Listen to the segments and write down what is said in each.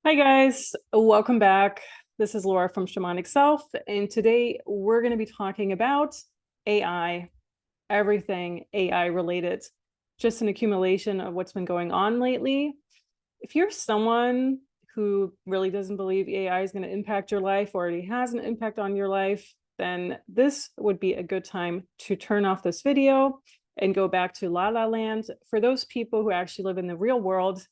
Hi guys, welcome back. This is Laura from Shamanic Self, and today we're going to be talking about AI, everything AI related, just an accumulation of what's been going on lately. If you're someone who really doesn't believe AI is going to impact your life or already has an impact on your life, then this would be a good time to turn off this video and go back to La La Land. For those people who actually live in the real world,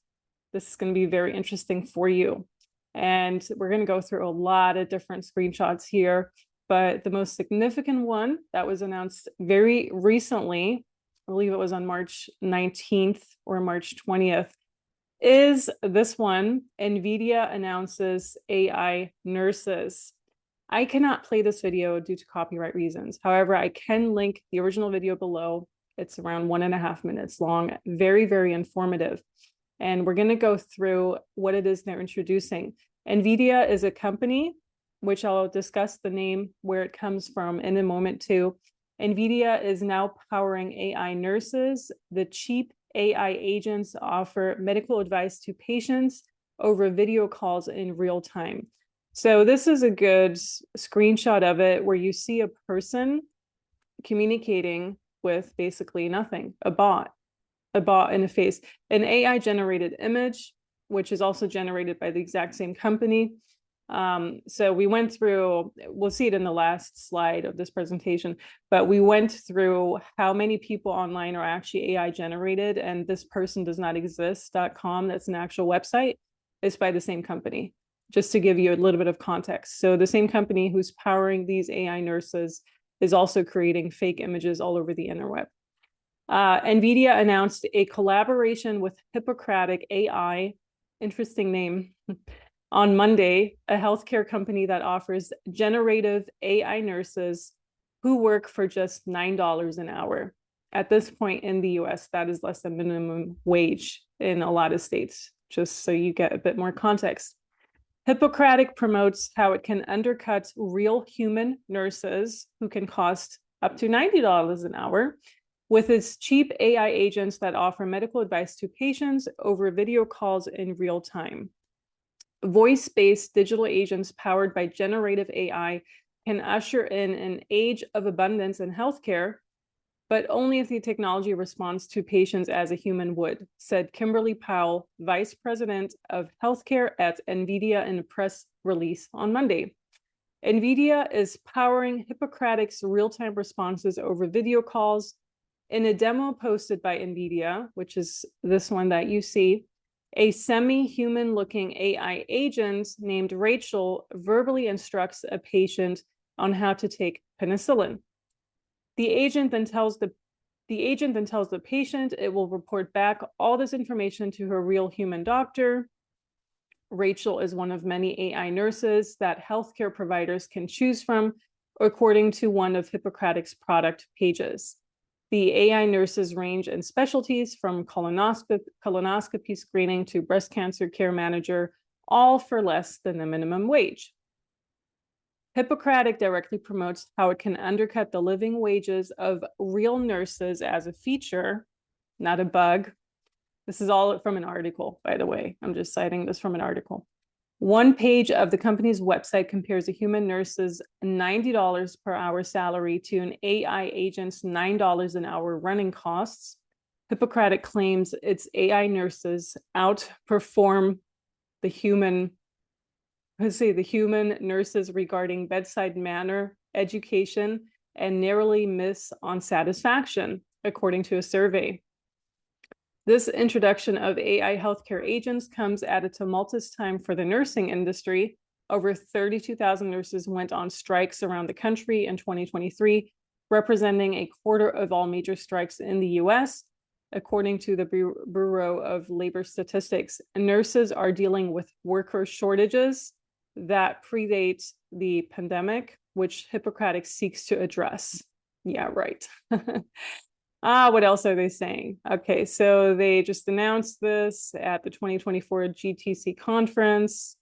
this is going to be very interesting for you. And we're going to go through a lot of different screenshots here. But the most significant one that was announced very recently, I believe it was on March 19th or March 20th, is this one. Nvidia announces AI nurses. I cannot play this video due to copyright reasons. However, I can link the original video below. It's around 1.5 minutes long, very, very informative. And we're going to go through what it is they're introducing. Nvidia is a company, which I'll discuss the name, where it comes from in a moment too. Nvidia is now powering AI nurses. The cheap AI agents offer medical advice to patients over video calls in real time. So this is a good screenshot of it where you see a person communicating with basically nothing, a bot in a face, an AI generated image, which is also generated by the exact same company. So we went through, we'll see it in the last slide of this presentation, but we went through how many people online are actually AI generated, and this person does not exist.com, that's an actual website, is by the same company, just to give you a little bit of context. So the same company who's powering these AI nurses is also creating fake images all over the interweb. Nvidia announced a collaboration with Hippocratic AI, interesting name, on Monday, a healthcare company that offers generative AI nurses who work for just $9 an hour. At this point in the US, that is less than minimum wage in a lot of states, just so you get a bit more context. Hippocratic promotes how it can undercut real human nurses who can cost up to $90 an hour with its cheap AI agents that offer medical advice to patients over video calls in real time. Voice-based digital agents powered by generative AI can usher in an age of abundance in healthcare, but only if the technology responds to patients as a human would, said Kimberly Powell, Vice President of Healthcare at Nvidia in a press release on Monday. Nvidia is powering Hippocratic's real-time responses over video calls. In a demo posted by Nvidia, which is this one that you see, a semi-human looking AI agent named Rachel verbally instructs a patient on how to take penicillin. The agent then tells the patient it will report back all this information to her real human doctor. Rachel is one of many AI nurses that healthcare providers can choose from, according to one of Hippocratic's product pages. The AI nurses range in specialties from colonoscopy screening to breast cancer care manager, all for less than the minimum wage. Hippocratic directly promotes how it can undercut the living wages of real nurses as a feature, not a bug. This is all from an article, by the way. I'm just citing this from an article. One page of the company's website compares a human nurse's $90 per hour salary to an AI agent's $9 an hour running costs. Hippocratic claims its AI nurses outperform the human nurses regarding bedside manner, education, and narrowly miss on satisfaction, according to a survey. This introduction of AI healthcare agents comes at a tumultuous time for the nursing industry. Over 32,000 nurses went on strikes around the country in 2023, representing a quarter of all major strikes in the US, according to the Bureau of Labor Statistics. Nurses are dealing with worker shortages that predate the pandemic, which Hippocratic seeks to address. Yeah, right. What else are they saying? Okay, so they just announced this at the 2024 GTC conference.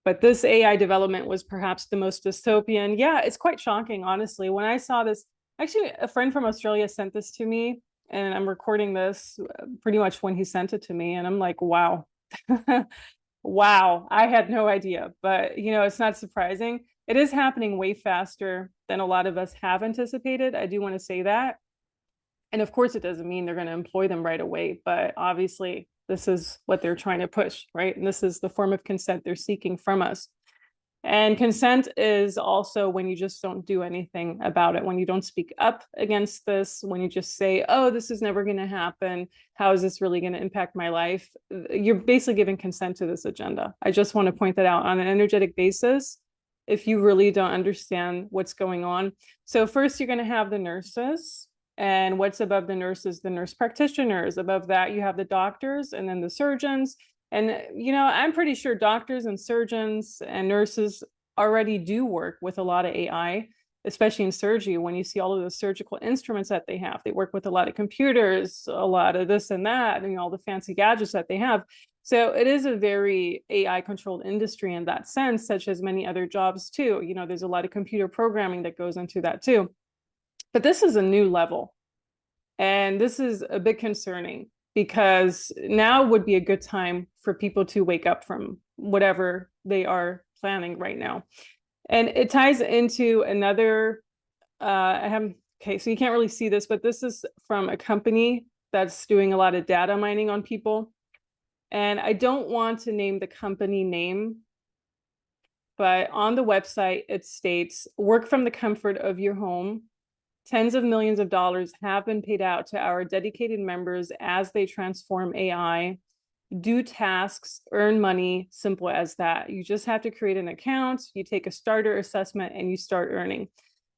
But this AI development was perhaps the most dystopian. Yeah, it's quite shocking, honestly. When I saw this, actually, a friend from Australia sent this to me, and I'm recording this pretty much when he sent it to me, and I'm like, wow. Wow, I had no idea, but it's not surprising. It is happening way faster than a lot of us have anticipated. I do want to say that. And of course, it doesn't mean they're going to employ them right away, but obviously, this is what they're trying to push, right? And this is the form of consent they're seeking from us. And consent is also when you just don't do anything about it, when you don't speak up against this, when you just say, oh, this is never going to happen. How is this really going to impact my life? You're basically giving consent to this agenda. I just want to point that out on an energetic basis if you really don't understand what's going on. So, first, you're going to have the nurses. And what's above the nurses? The nurse practitioners. Above that, you have the doctors and then the surgeons. And, I'm pretty sure doctors and surgeons and nurses already do work with a lot of AI, especially in surgery. When you see all of the surgical instruments that they have, they work with a lot of computers, a lot of this and that, and all the fancy gadgets that they have. So it is a very AI controlled industry in that sense, such as many other jobs too. There's a lot of computer programming that goes into that too. But this is a new level. And this is a bit concerning because now would be a good time for people to wake up from whatever they are planning right now. And it ties into another, okay, so you can't really see this, but this is from a company that's doing a lot of data mining on people. And I don't want to name the company name, but on the website, it states, work from the comfort of your home. Tens of millions of dollars have been paid out to our dedicated members as they transform AI, do tasks, earn money, simple as that. You just have to create an account, you take a starter assessment, and you start earning.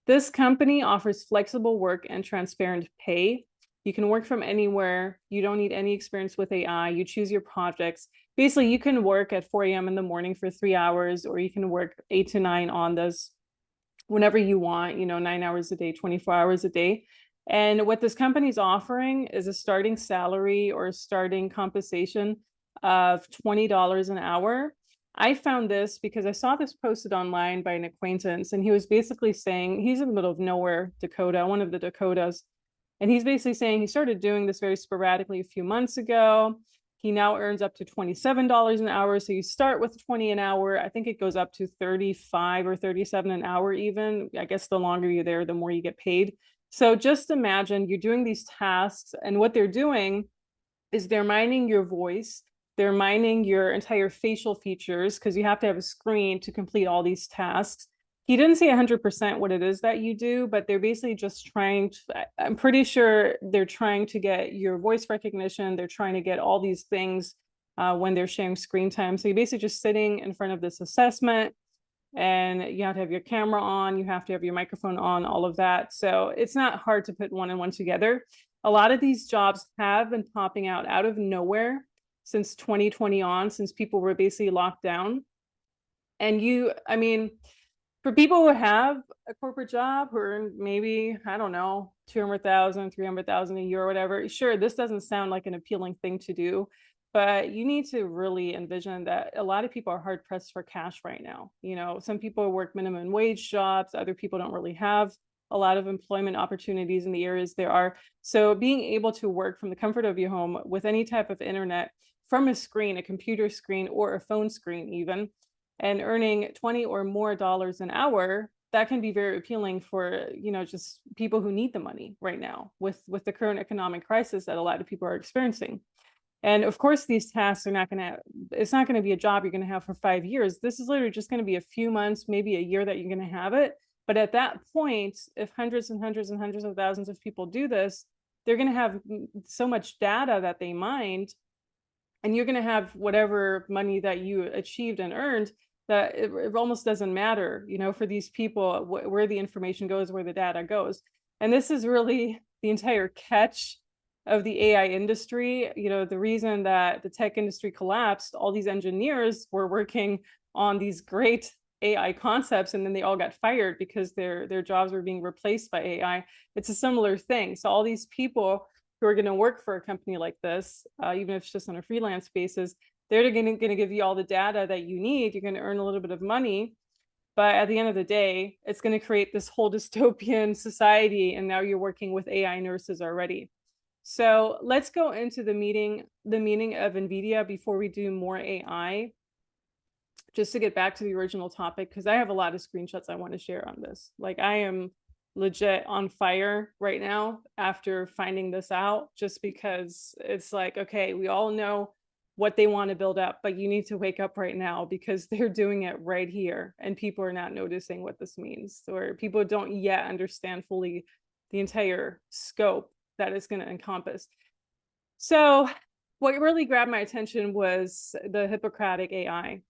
This company offers flexible work and transparent pay. You can work from anywhere. You don't need any experience with AI. You choose your projects. Basically, you can work at 4 a.m. in the morning for 3 hours, or you can work 8 to 9 on this whenever you want, 9 hours a day, 24 hours a day. And what this company's offering is a starting salary or starting compensation of $20 an hour. I found this because I saw this posted online by an acquaintance, and he was basically saying he's in the middle of nowhere, Dakota, one of the Dakotas. And he's basically saying he started doing this very sporadically a few months ago. He now earns up to $27 an hour. So you start with 20 an hour. I think it goes up to 35 or 37 an hour even. I guess the longer you're there, the more you get paid. So just imagine you're doing these tasks, and what they're doing is they're mining your voice. They're mining your entire facial features because you have to have a screen to complete all these tasks. He didn't say 100% what it is that you do, but they're basically just trying to, I'm pretty sure they're trying to get your voice recognition. They're trying to get all these things when they're sharing screen time. So you're basically just sitting in front of this assessment, and you have to have your camera on, you have to have your microphone on, all of that. So it's not hard to put one and one together. A lot of these jobs have been popping out of nowhere since 2020 on, since people were basically locked down. And for people who have a corporate job who earn maybe, I don't know, 200,000, 300,000 a year or whatever, sure, this doesn't sound like an appealing thing to do, but you need to really envision that a lot of people are hard pressed for cash right now. Some people work minimum wage jobs, other people don't really have a lot of employment opportunities in the areas there are. So being able to work from the comfort of your home with any type of internet from a screen, a computer screen, or a phone screen even, and earning 20 or more dollars an hour, that can be very appealing for just people who need the money right now with the current economic crisis that a lot of people are experiencing. And of course, these tasks it's not going to be a job you're going to have for 5 years. This is literally just going to be a few months, maybe a year that you're going to have it. But at that point, if hundreds and hundreds and hundreds of thousands of people do this, they're going to have so much data that they mined, and you're going to have whatever money that you achieved and earned, that it almost doesn't matter, for these people, where the information goes, where the data goes. And this is really the entire catch of the AI industry. The reason that the tech industry collapsed, all these engineers were working on these great AI concepts, and then they all got fired because their jobs were being replaced by AI. It's a similar thing. So all these people who are going to work for a company like this, even if it's just on a freelance basis, they're going to give you all the data that you need. You're going to earn a little bit of money, but at the end of the day, it's going to create this whole dystopian society. And now you're working with AI nurses already. So let's go into the meaning of Nvidia before we do more AI. just to get back to the original topic, because I have a lot of screenshots I want to share on this. Like, I am legit on fire right now after finding this out, just because it's like, okay, we all know what they want to build up, but you need to wake up right now because they're doing it right here and people are not noticing what this means, or people don't yet understand fully the entire scope that it's going to encompass. So what really grabbed my attention was the Hippocratic AI.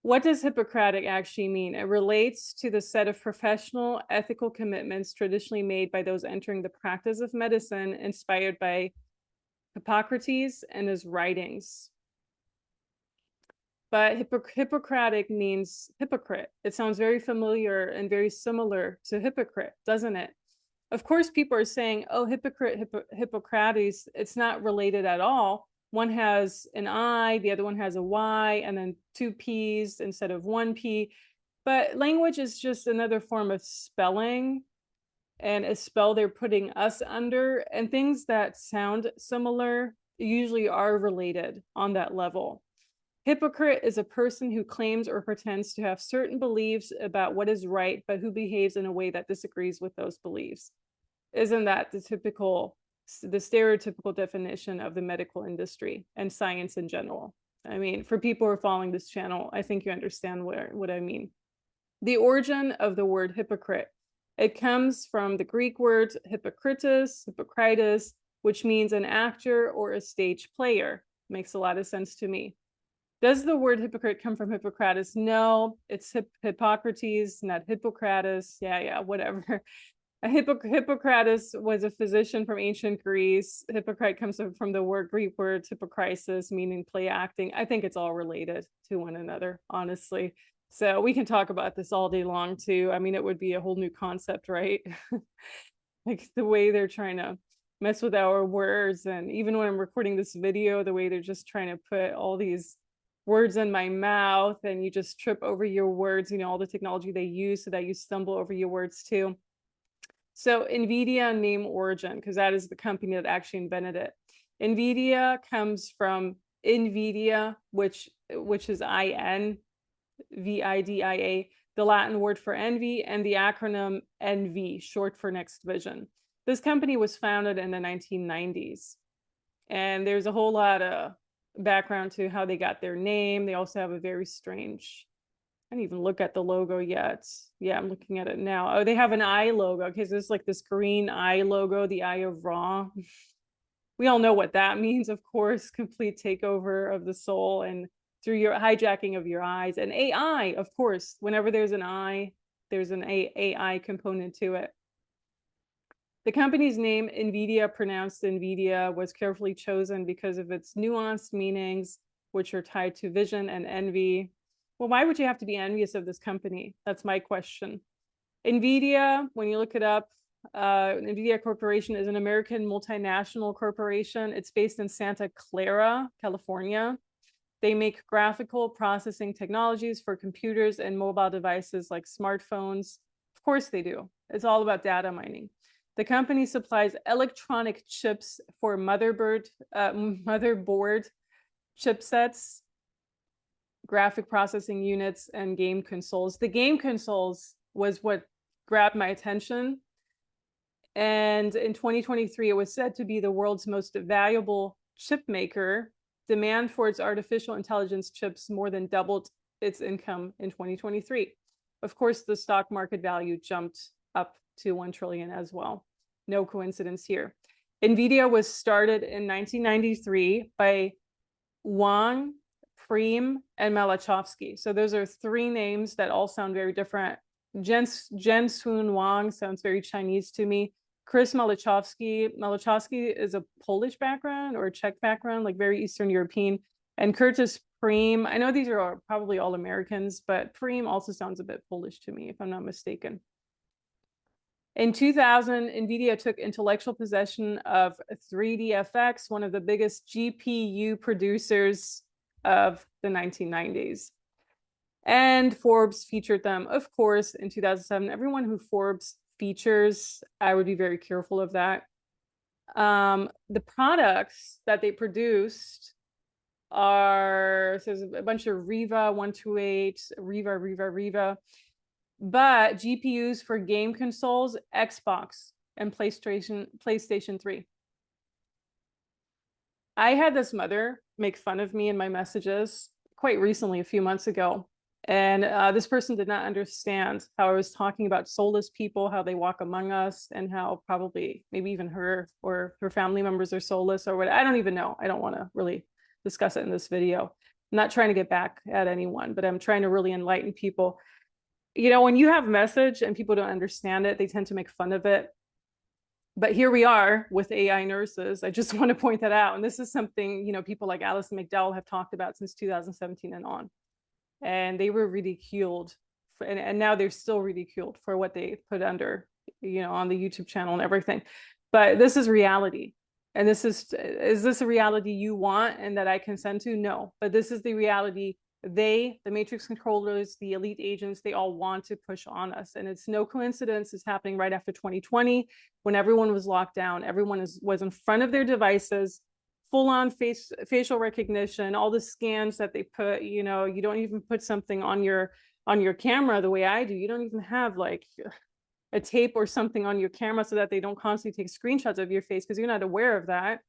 What does Hippocratic actually mean? It relates to the set of professional ethical commitments traditionally made by those entering the practice of medicine, inspired by Hippocrates and his writings. But Hippocratic means hypocrite. It sounds very familiar and very similar to hypocrite, doesn't it? Of course, people are saying, oh, hypocrite, Hippocrates, it's not related at all. One has an I, the other one has a Y, and then two Ps instead of one P. But language is just another form of spelling, and a spell they're putting us under, and things that sound similar usually are related on that level. Hypocrite is a person who claims or pretends to have certain beliefs about what is right, but who behaves in a way that disagrees with those beliefs. Isn't that the stereotypical definition of the medical industry and science in general? I mean, for people who are following this channel, I think you understand what I mean. The origin of the word hypocrite. It comes from the Greek word Hippocrates, which means an actor or a stage player. Makes a lot of sense to me. Does the word hypocrite come from Hippocrates? No, it's Hippocrates, not Hippocrates. Yeah, whatever. Hippocrates was a physician from ancient Greece. Hypocrite comes from the Greek word hypokrisis, meaning play acting. I think it's all related to one another, honestly. So we can talk about this all day long too. I mean, it would be a whole new concept, right? Like the way they're trying to mess with our words. And even when I'm recording this video, the way they're just trying to put all these words in my mouth and you just trip over your words, you know, all the technology they use so that you stumble over your words too. So Nvidia name origin, because that is the company that actually invented it. Nvidia comes from Nvidia, which is INVIDIA, the Latin word for envy, and the acronym NV, short for Next Vision. This company was founded in the 1990s. And there's a whole lot of background to how they got their name. They also have a very strange, I didn't even look at the logo yet. Yeah, I'm looking at it now. Oh, they have an eye logo. Okay, so there's like this green eye logo, the Eye of Ra. We all know what that means, of course, complete takeover of the soul and through your hijacking of your eyes. And AI, of course, whenever there's an eye, there's an AI component to it. The company's name, Nvidia, pronounced Nvidia, was carefully chosen because of its nuanced meanings, which are tied to vision and envy. Well, why would you have to be envious of this company? That's my question. Nvidia, when you look it up, Nvidia Corporation is an American multinational corporation. It's based in Santa Clara, California. They make graphical processing technologies for computers and mobile devices like smartphones. Of course they do. It's all about data mining. The company supplies electronic chips for motherboard chipsets, graphic processing units, and game consoles. The game consoles was what grabbed my attention. And in 2023, it was said to be the world's most valuable chip maker. Demand for its artificial intelligence chips more than doubled its income in 2023. Of course, the stock market value jumped up to 1 trillion as well. No coincidence here. Nvidia was started in 1993 by Wang, Preem, and Malachowski. So those are three names that all sound very different. Jensun Wang sounds very Chinese to me. Chris Malachowski is a Polish background or a Czech background, like very Eastern European. And Curtis Preem, I know these are probably all Americans, but Preem also sounds a bit Polish to me, if I'm not mistaken. In 2000, Nvidia took intellectual possession of 3DFX, one of the biggest GPU producers of the 1990s. And Forbes featured them, of course, in 2007. Everyone who Forbes features, I would be very careful of that. The products that they produced are, so there's a bunch of Riva 128, Riva. But GPUs for game consoles, Xbox and PlayStation 3. I had this mother make fun of me in my messages quite recently, a few months ago. And this person did not understand how I was talking about soulless people, how they walk among us, and how probably maybe even her or her family members are soulless or what. I don't even know. I don't want to really discuss it in this video. I'm not trying to get back at anyone, but I'm trying to really enlighten people. You know, when you have a message and people don't understand it, they tend to make fun of it. But here we are with AI nurses. I just want to point that out. And this is something, you know, people like Alison McDowell have talked about since 2017 and on. And they were ridiculed. And now they're still ridiculed for what they put under, you know, on the YouTube channel and everything. But this is reality. And this is this a reality you want and that I consent to? No. But this is the reality the matrix controllers, the elite agents, they all want to push on us. And it's no coincidence it's happening right after 2020 when everyone was locked down. Everyone was in front of their devices, full on facial recognition, all the scans that they put, you know, you don't even put something on your camera the way I do. You don't even have like a tape or something on your camera so that they don't constantly take screenshots of your face because you're not aware of that.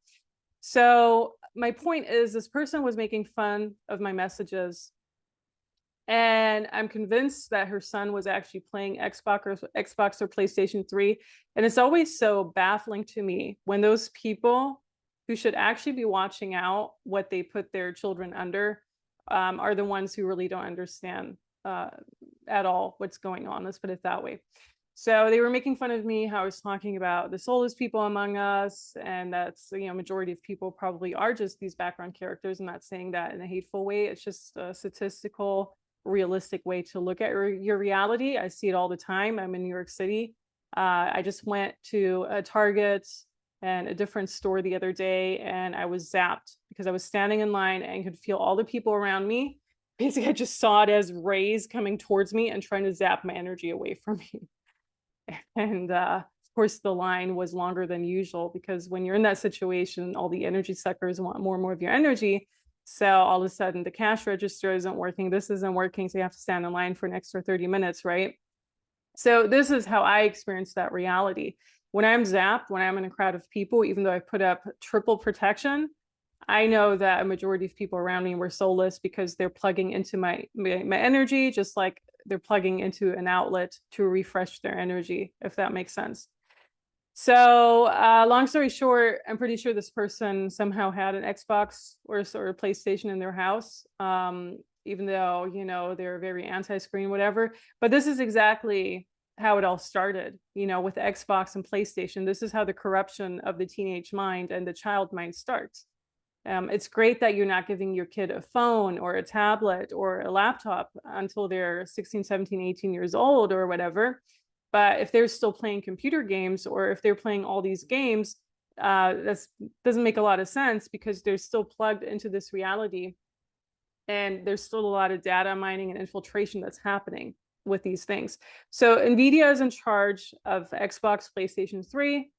So my point is this person was making fun of my messages. And I'm convinced that her son was actually playing Xbox or PlayStation 3. And it's always so baffling to me when those people who should actually be watching out what they put their children under are the ones who really don't understand at all what's going on. Let's put it that way. So they were making fun of me, how I was talking about the soulless people among us, and that's, you know, majority of people probably are just these background characters. I'm not saying that in a hateful way. It's just a statistical, realistic way to look at your reality. I see it all the time. I'm in New York City. I just went to a Target and a different store the other day, and I was zapped because I was standing in line and could feel all the people around me. Basically, I just saw it as rays coming towards me and trying to zap my energy away from me. And of course, the line was longer than usual because when you're in that situation, all the energy suckers want more and more of your energy. So all of a sudden, the cash register isn't working. This isn't working. So you have to stand in line for an extra 30 minutes, right? So this is how I experience that reality. When I'm zapped, when I'm in a crowd of people, even though I put up triple protection, I know that a majority of people around me were soulless because they're plugging into my energy, just like they're plugging into an outlet to refresh their energy, if that makes sense. So long story short, I'm pretty sure this person somehow had an Xbox or a PlayStation in their house, even though, you know, they're very anti-screen, whatever. But this is exactly how it all started, you know, with Xbox and PlayStation. This is how the corruption of the teenage mind and the child mind starts. It's great that you're not giving your kid a phone or a tablet or a laptop until they're 16, 17, 18 years old or whatever. But if they're still playing computer games or if they're playing all these games, that doesn't make a lot of sense because they're still plugged into this reality. And there's still a lot of data mining and infiltration that's happening with these things. So Nvidia is in charge of Xbox, PlayStation 3,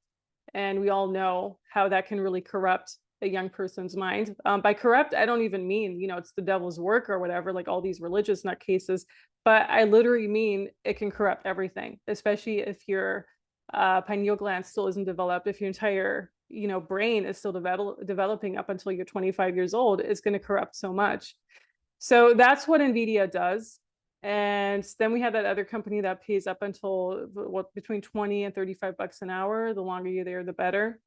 and we all know how that can really corrupt a young person's mind. By corrupt, I don't even mean, you know, it's the devil's work or whatever, like all these religious nutcases, but I literally mean it can corrupt everything, especially if your pineal gland still isn't developed, if your entire, you know, brain is still developing up until you're 25 years old, it's going to corrupt so much. So that's what Nvidia does. And then we have that other company that pays up until what, between 20 and 35 bucks an hour. The longer you're there, the better.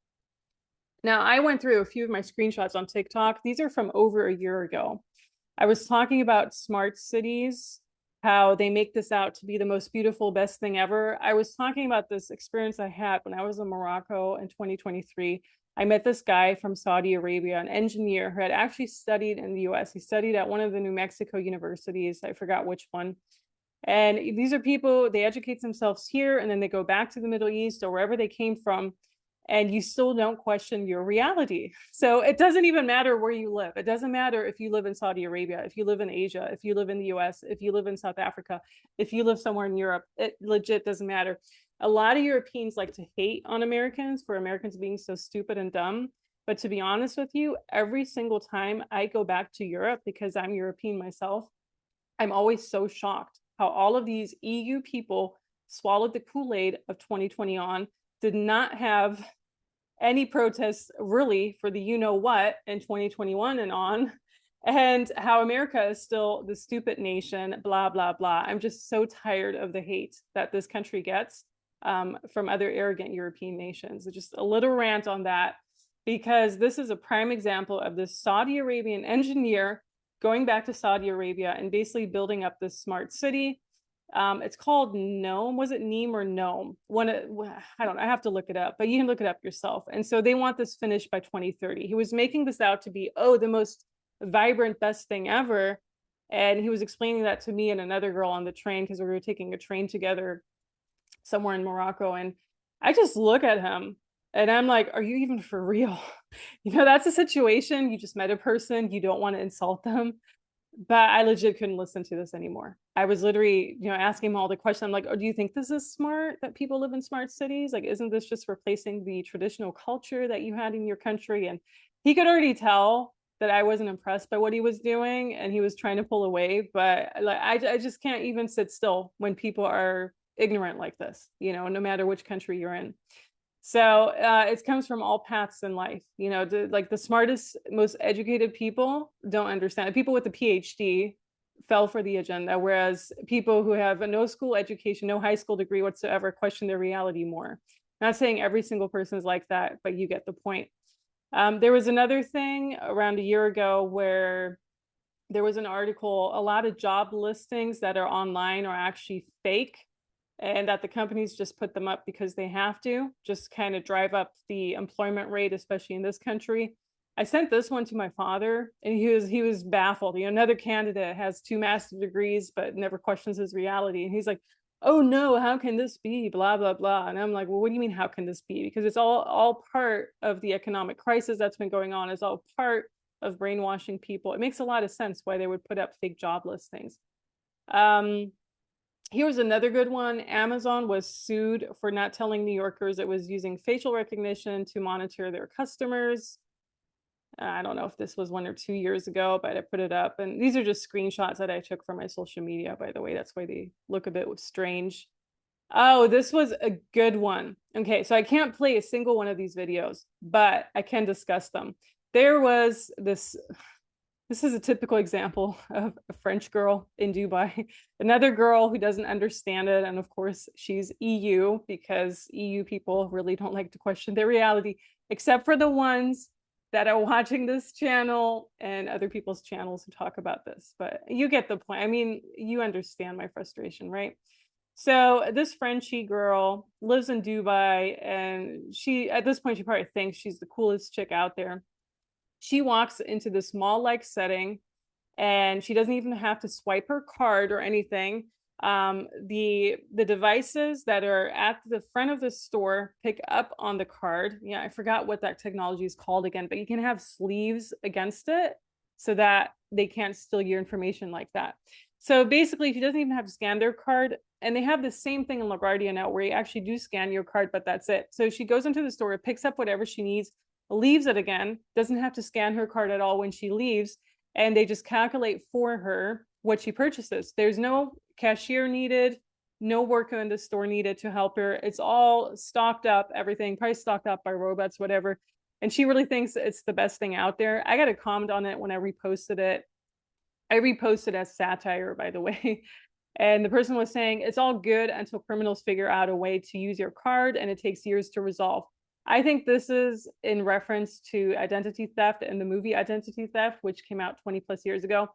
Now, I went through a few of my screenshots on TikTok. These are from over a year ago. I was talking about smart cities, how they make this out to be the most beautiful, best thing ever. I was talking about this experience I had when I was in Morocco in 2023. I met this guy from Saudi Arabia, an engineer who had actually studied in the US. He studied at one of the New Mexico universities. I forgot which one. And these are people, they educate themselves here and then they go back to the Middle East or wherever they came from, and you still don't question your reality. So it doesn't even matter where you live. It doesn't matter if you live in Saudi Arabia, if you live in Asia, if you live in the US, if you live in South Africa, if you live somewhere in Europe, it legit doesn't matter. A lot of Europeans like to hate on Americans for Americans being so stupid and dumb. But to be honest with you, every single time I go back to Europe, because I'm European myself, I'm always so shocked how all of these EU people swallowed the Kool-Aid of 2020 on, did not have any protests really for the you know what in 2021 and on, and how America is still the stupid nation, blah, blah, blah. I'm just so tired of the hate that this country gets from other arrogant European nations. Just a little rant on that, because this is a prime example of this Saudi Arabian engineer going back to Saudi Arabia and basically building up this smart city. It's called Gnome. Was it Neem or Gnome? I don't know. I have to look it up, but you can look it up yourself. And so they want this finished by 2030. He was making this out to be, oh, the most vibrant, best thing ever. And he was explaining that to me and another girl on the train, because we were taking a train together somewhere in Morocco. And I just look at him and I'm like, are you even for real? That's a situation. You just met a person, you don't want to insult them. But I legit couldn't listen to this anymore. I was literally, asking him all the questions. I'm like, oh, do you think this is smart that people live in smart cities? Like, isn't this just replacing the traditional culture that you had in your country? And he could already tell that I wasn't impressed by what he was doing, and he was trying to pull away. But like, I just can't even sit still when people are ignorant like this, no matter which country you're in. So it comes from all paths in life. Like the smartest, most educated people don't understand. People with a PhD fell for the agenda, whereas people who have no school education, no high school degree whatsoever, question their reality more. Not saying every single person is like that, but you get the point. There was another thing around a year ago where there was an article, a lot of job listings that are online are actually fake, and that the companies just put them up because they have to, just kind of drive up the employment rate, especially in this country. I sent this one to my father, and he was baffled. Another candidate has 2 master's degrees, but never questions his reality. And he's like, oh no, how can this be? Blah, blah, blah. And I'm like, well, what do you mean, how can this be? Because it's all part of the economic crisis that's been going on. It's all part of brainwashing people. It makes a lot of sense why they would put up fake job listings. Here's another good one. Amazon was sued for not telling New Yorkers it was using facial recognition to monitor their customers. I don't know if this was 1 or 2 years ago, but I put it up. And these are just screenshots that I took from my social media, by the way. That's why they look a bit strange. Oh, this was a good one. Okay, so I can't play a single one of these videos, but I can discuss them. There was this is a typical example of a French girl in Dubai, another girl who doesn't understand it. And of course, she's EU, because EU people really don't like to question their reality, except for the ones that are watching this channel and other people's channels who talk about this. But you get the point. I mean, you understand my frustration, right? So this Frenchie girl lives in Dubai, and at this point, she probably thinks she's the coolest chick out there. She walks into this mall-like setting, and she doesn't even have to swipe her card or anything. The devices that are at the front of the store pick up on the card. Yeah, I forgot what that technology is called again, but you can have sleeves against it so that they can't steal your information like that. So basically, she doesn't even have to scan their card. And they have the same thing in LaGuardia now, where you actually do scan your card, but that's it. So she goes into the store, picks up whatever she needs, leaves it again, doesn't have to scan her card at all when she leaves, and they just calculate for her what she purchases. There's no cashier needed, no worker in the store needed to help her. It's all stocked up, everything, probably stocked up by robots, whatever. And she really thinks it's the best thing out there. I got a comment on it when I reposted it. I reposted as satire, by the way. And the person was saying, it's all good until criminals figure out a way to use your card, and it takes years to resolve. I think this is in reference to identity theft and the movie Identity Theft, which came out 20 plus years ago.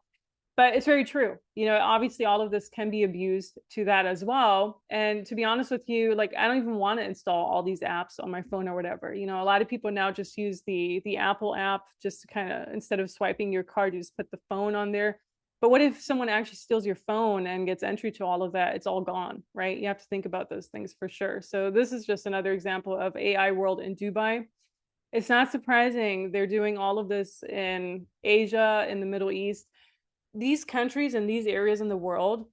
But it's very true. Obviously all of this can be abused to that as well. And to be honest with you, like, I don't even want to install all these apps on my phone or whatever. A lot of people now just use the Apple app, just to kind of, instead of swiping your card, you just put the phone on there. But what if someone actually steals your phone and gets entry to all of that? It's all gone, right? You have to think about those things for sure. So this is just another example of AI world in Dubai. It's not surprising they're doing all of this in Asia, in the Middle East. These countries and these areas in the world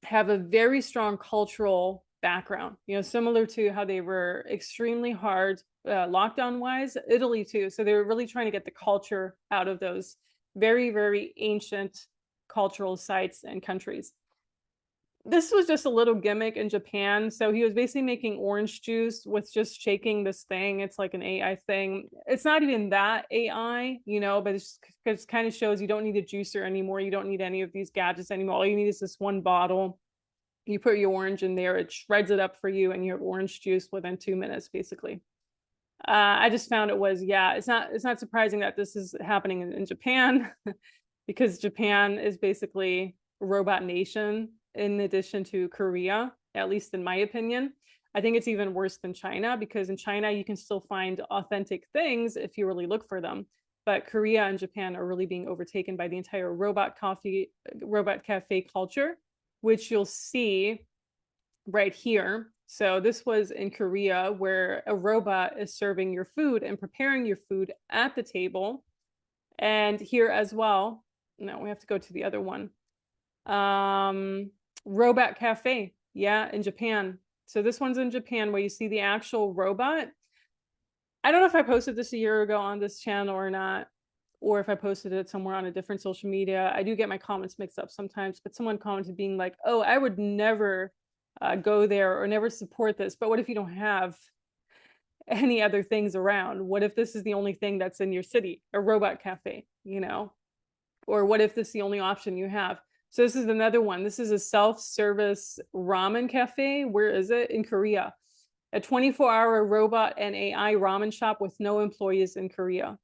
have a very strong cultural background, similar to how they were extremely hard lockdown wise, Italy too. So they were really trying to get the culture out of those very, very ancient cultural sites and countries. This was just a little gimmick in Japan. So he was basically making orange juice with just shaking this thing. It's like an AI thing. It's not even that AI, but it kind of shows you don't need a juicer anymore. You don't need any of these gadgets anymore. All you need is this one bottle. You put your orange in there, it shreds it up for you, and you have orange juice within 2 minutes, basically. I just found it's not surprising that this is happening in Japan because Japan is basically a robot nation in addition to Korea, at least in my opinion. I think it's even worse than China because in China you can still find authentic things if you really look for them. But Korea and Japan are really being overtaken by the entire robot cafe culture, which you'll see right here. So this was in Korea where a robot is serving your food and preparing your food at the table. And here as well, no, we have to go to the other one. Robot cafe, yeah, in Japan. So this one's in Japan where you see the actual robot. I don't know if I posted this a year ago on this channel or not, or if I posted it somewhere on a different social media. I do get my comments mixed up sometimes, but someone commented being like, oh, I would never go there or never support this. But what if you don't have any other things around? What if this is the only thing that's in your city, a robot cafe, Or what if this is the only option you have? So this is another one. This is a self-service ramen cafe. Where is it? In Korea. A 24-hour robot and AI ramen shop with no employees in Korea.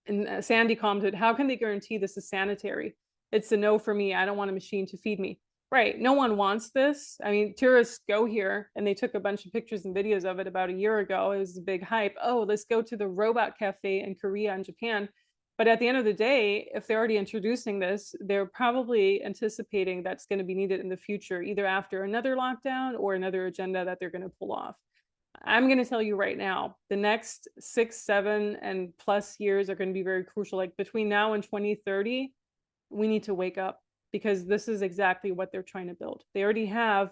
And Sandy commented, how can they guarantee this is sanitary? It's a no for me. I don't want a machine to feed me. Right. No one wants this. I mean, tourists go here and they took a bunch of pictures and videos of it about a year ago. It was a big hype. Oh, let's go to the robot cafe in Korea and Japan. But at the end of the day, if they're already introducing this, they're probably anticipating that's going to be needed in the future, either after another lockdown or another agenda that they're going to pull off. I'm going to tell you right now, the next 6, 7, and plus years are going to be very crucial. Like between now and 2030, we need to wake up because this is exactly what they're trying to build. They already have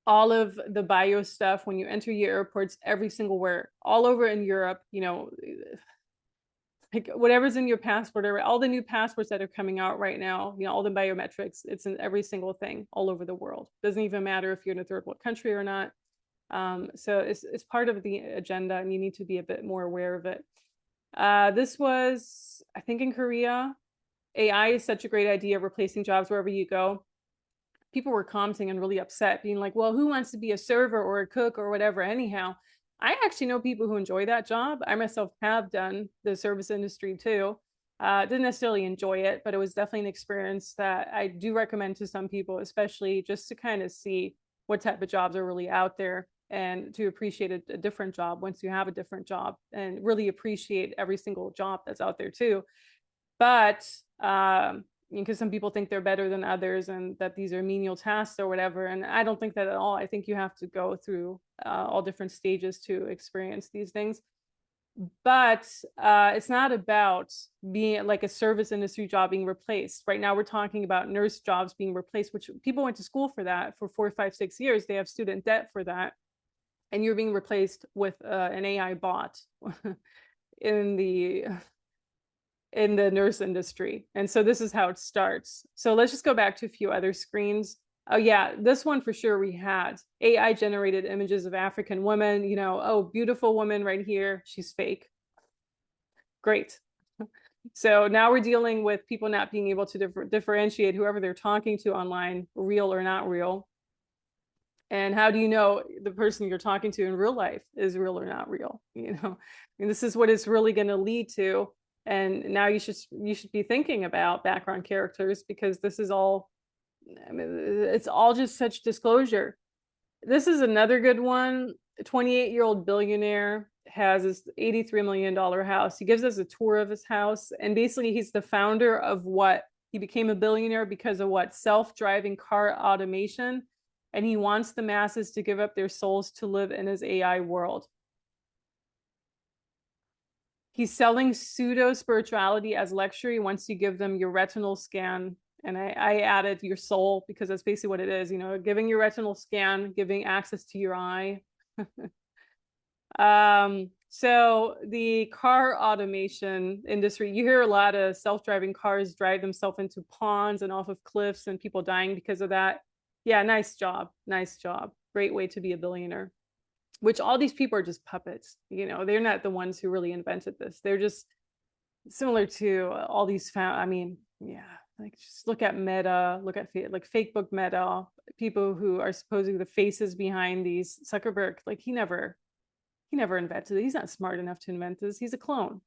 all of the bio stuff when you enter your airports, every single where, all over in Europe, like whatever's in your passport, or all the new passports that are coming out right now, all the biometrics, it's in every single thing all over the world. Doesn't even matter if you're in a third world country or not. So it's part of the agenda and you need to be a bit more aware of it. This was, I think, in Korea. AI is such a great idea, replacing jobs wherever you go. People were commenting and really upset, being like, well, who wants to be a server or a cook or whatever anyhow? I actually know people who enjoy that job. I myself have done the service industry too. Didn't necessarily enjoy it, but it was definitely an experience that I do recommend to some people, especially just to kind of see what type of jobs are really out there and to appreciate a different job once you have a different job and really appreciate every single job that's out there too. But because some people think they're better than others and that these are menial tasks or whatever. And I don't think that at all. I think you have to go through all different stages to experience these things. But it's not about being like a service industry job being replaced. Right now, we're talking about nurse jobs being replaced, which people went to school for that for 4, 5, 6 years. They have student debt for that. And you're being replaced with an AI bot in the nurse industry. And so this is how it starts. So let's just go back to a few other screens. Oh yeah, this one for sure we had AI generated images of African women, oh, beautiful woman right here. She's fake. Great. So now we're dealing with people not being able to differentiate whoever they're talking to online, real or not real. And how do you know the person you're talking to in real life is real or not real? And this is what it's really going to lead to. And now you should be thinking about background characters because this is all, it's all just such disclosure. This is another good one. A 28-year-old billionaire has this $83 million house. He gives us a tour of his house. And basically he's the founder of what? He became a billionaire because of what? Self-driving car automation. And he wants the masses to give up their souls to live in his AI world. He's selling pseudo spirituality as luxury once you give them your retinal scan. And I added your soul because that's basically what it is, giving your retinal scan, giving access to your eye. So the car automation industry, you hear a lot of self-driving cars drive themselves into ponds and off of cliffs and people dying because of that. Yeah, nice job. Nice job. Great way to be a billionaire. Which all these people are just puppets. They're not the ones who really invented this. They're just similar to all these I mean, yeah, like just look at Meta, look at like Facebook Meta, people who are supposedly the faces behind these. Zuckerberg, like he never invented it. He's not smart enough to invent this. He's a clone.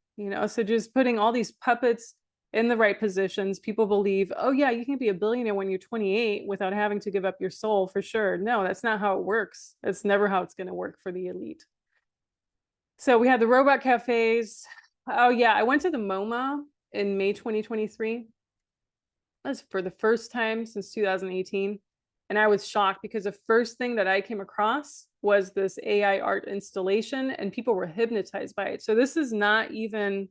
So just putting all these puppets in the right positions, people believe, oh yeah, you can be a billionaire when you're 28 without having to give up your soul for sure. No, that's not how it works. That's never how it's going to work for the elite. So we had the robot cafes. Oh yeah, I went to the MoMA in May 2023. That's for the first time since 2018. And I was shocked because the first thing that I came across was this AI art installation and people were hypnotized by it. So this is not even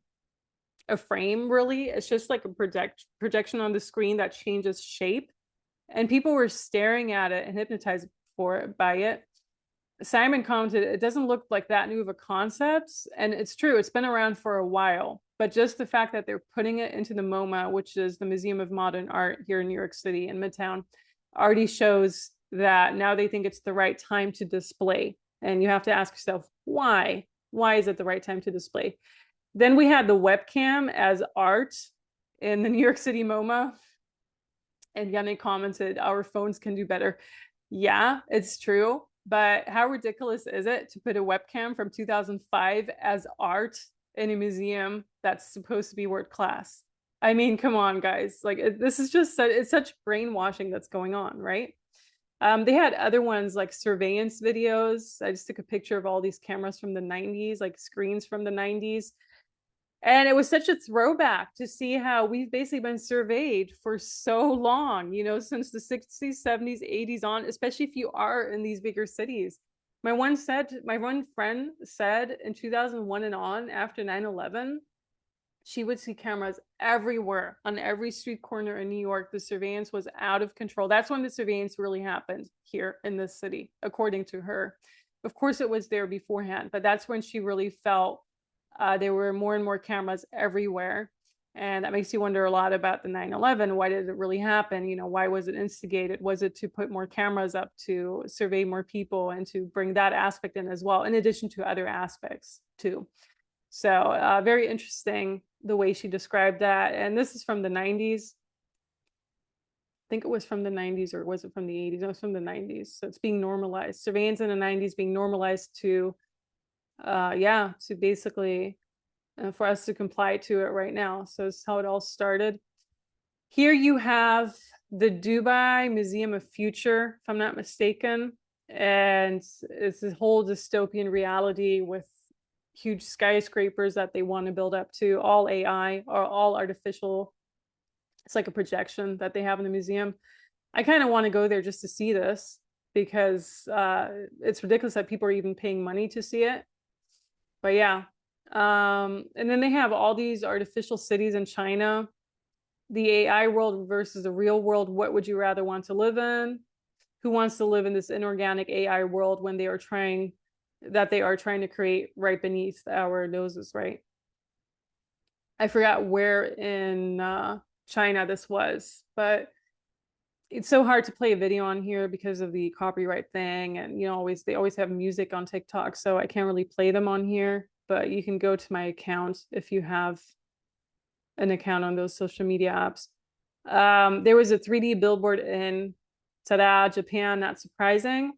a frame really. It's just like a projection on the screen that changes shape. And people were staring at it and hypnotized by it. Simon commented, it doesn't look like that new of a concept. And it's true, it's been around for a while. But just the fact that they're putting it into the MoMA, which is the Museum of Modern Art here in New York City in Midtown, already shows that now they think it's the right time to display. And you have to ask yourself, why? Why is it the right time to display? Then we had the webcam as art in the New York City MoMA. And Yannick commented, our phones can do better. Yeah, it's true. But how ridiculous is it to put a webcam from 2005 as art in a museum that's supposed to be world class? I mean, come on, guys. Like, this is just it's such brainwashing that's going on, right? They had other ones like surveillance videos. I just took a picture of all these cameras from the 90s, like screens from the 90s. And it was such a throwback to see how we've basically been surveyed for so long, since the 60s, 70s, 80s on, especially if you are in these bigger cities. My one friend said in 2001 and on, after 9/11, she would see cameras everywhere on every street corner in New York. The surveillance was out of control. That's when the surveillance really happened here in this city, according to her. Of course, it was there beforehand, but that's when she really felt there were more and more cameras everywhere. And that makes you wonder a lot about the 9/11. Why did it really happen? Why was it instigated? Was it to put more cameras up to survey more people and to bring that aspect in as well, in addition to other aspects too? So very interesting the way she described that. And this is from the 90s. I think it was from the 90s, or was it from the 80s? No, it was from the 90s. So it's being normalized. Surveillance in the 90s being normalized to to basically for us to comply to it right now. So it's how it all started. Here you have the Dubai Museum of Future, if I'm not mistaken. And it's a whole dystopian reality with huge skyscrapers that they want to build up to, all AI or all artificial. It's like a projection that they have in the museum. I kind of want to go there just to see this because it's ridiculous that people are even paying money to see it. But yeah, and then they have all these artificial cities in China, the AI world versus the real world. What would you rather want to live in? Who wants to live in this inorganic AI world when they are trying to create right beneath our noses, right? I forgot where in China this was, but it's so hard to play a video on here because of the copyright thing. And they always have music on TikTok, so I can't really play them on here. But you can go to my account if you have an account on those social media apps. There was a 3D billboard in Japan, not surprising.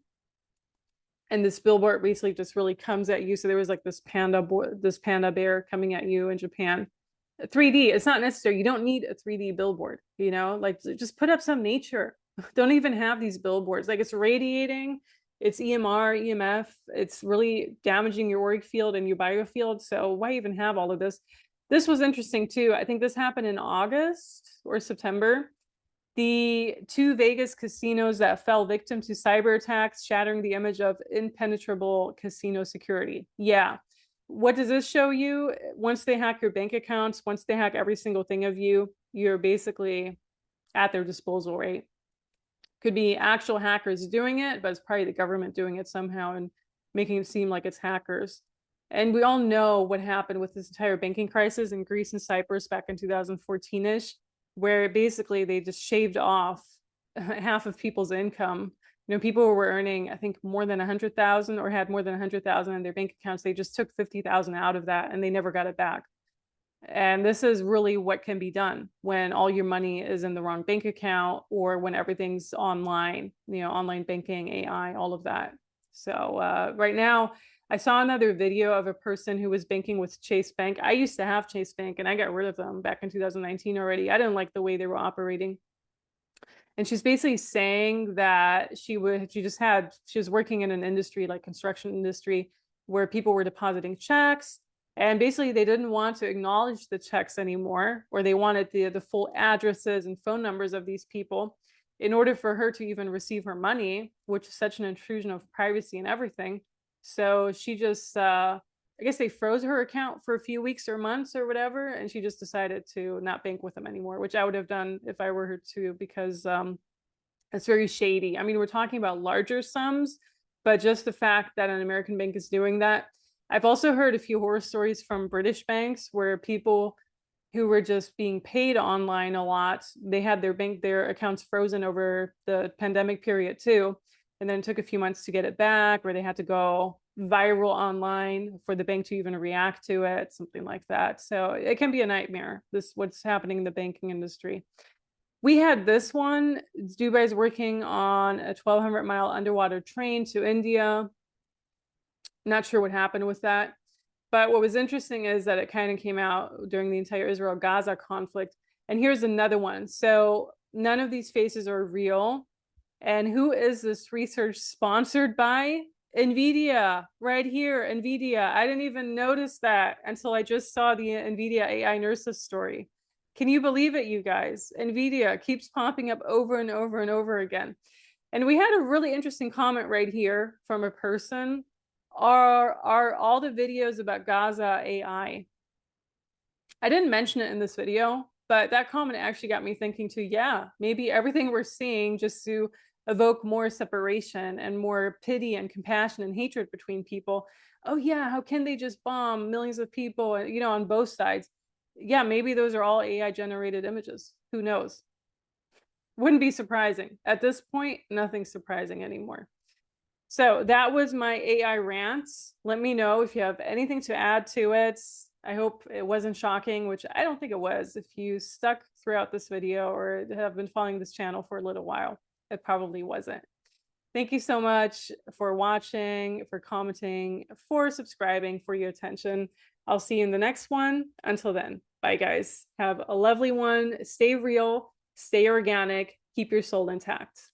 And this billboard basically just really comes at you. So there was like this panda bear coming at you in Japan. 3D, it's not necessary. You don't need a 3D billboard, like just put up some nature. Don't even have these billboards. Like, it's radiating, it's EMR, EMF, it's really damaging your auric field and your biofield. So why even have all of this? This was interesting too. I think this happened in August or September. The 2 Vegas casinos that fell victim to cyber attacks, shattering the image of impenetrable casino security. Yeah. What does this show you? Once they hack your bank accounts, once they hack every single thing of you, you're basically at their disposal, right? Could be actual hackers doing it, but it's probably the government doing it somehow and making it seem like it's hackers. And we all know what happened with this entire banking crisis in Greece and Cyprus back in 2014-ish, where basically they just shaved off half of people's income. People were earning, I think, more than 100,000 or had more than 100,000 in their bank accounts. They just took 50,000 out of that and they never got it back. And this is really what can be done when all your money is in the wrong bank account or when everything's online, online banking, AI, all of that. So right now, I saw another video of a person who was banking with Chase Bank. I used to have Chase Bank and I got rid of them back in 2019 already. I didn't like the way they were operating. And she's basically saying that she was working in an industry like construction industry where people were depositing checks, and basically they didn't want to acknowledge the checks anymore, or they wanted the full addresses and phone numbers of these people in order for her to even receive her money, which is such an intrusion of privacy and everything. So she just I guess they froze her account for a few weeks or months or whatever, and she just decided to not bank with them anymore, which I would have done if I were her too, because it's very shady. I mean, we're talking about larger sums, but just the fact that an American bank is doing that. I've also heard a few horror stories from British banks where people who were just being paid online a lot, they had their accounts frozen over the pandemic period too, and then it took a few months to get it back, or they had to go viral online for the bank to even react to it, something like that. So it can be a nightmare, what's happening in the banking industry. We had this one. Dubai's working on a 1,200-mile underwater train to India. Not sure what happened with that. But what was interesting is that it kind of came out during the entire Israel-Gaza conflict. And here's another one. So none of these faces are real. And who is this research sponsored by? Nvidia, right here, Nvidia. I didn't even notice that until I just saw the Nvidia AI nurses story. Can you believe it, you guys? Nvidia keeps popping up over and over and over again. And we had a really interesting comment right here from a person. Are all the videos about Gaza AI? I didn't mention it in this video, but that comment actually got me thinking too, yeah, maybe everything we're seeing just to evoke more separation and more pity and compassion and hatred between people. Oh yeah, how can they just bomb millions of people, on both sides? Yeah, maybe those are all AI generated images. Who knows? Wouldn't be surprising. At this point, nothing's surprising anymore. So that was my AI rant. Let me know if you have anything to add to it. I hope it wasn't shocking, which I don't think it was. If you stuck throughout this video or have been following this channel for a little while, it probably wasn't. Thank you so much for watching, for commenting, for subscribing, for your attention. I'll see you in the next one. Until then, bye guys. Have a lovely one. Stay real, stay organic, keep your soul intact.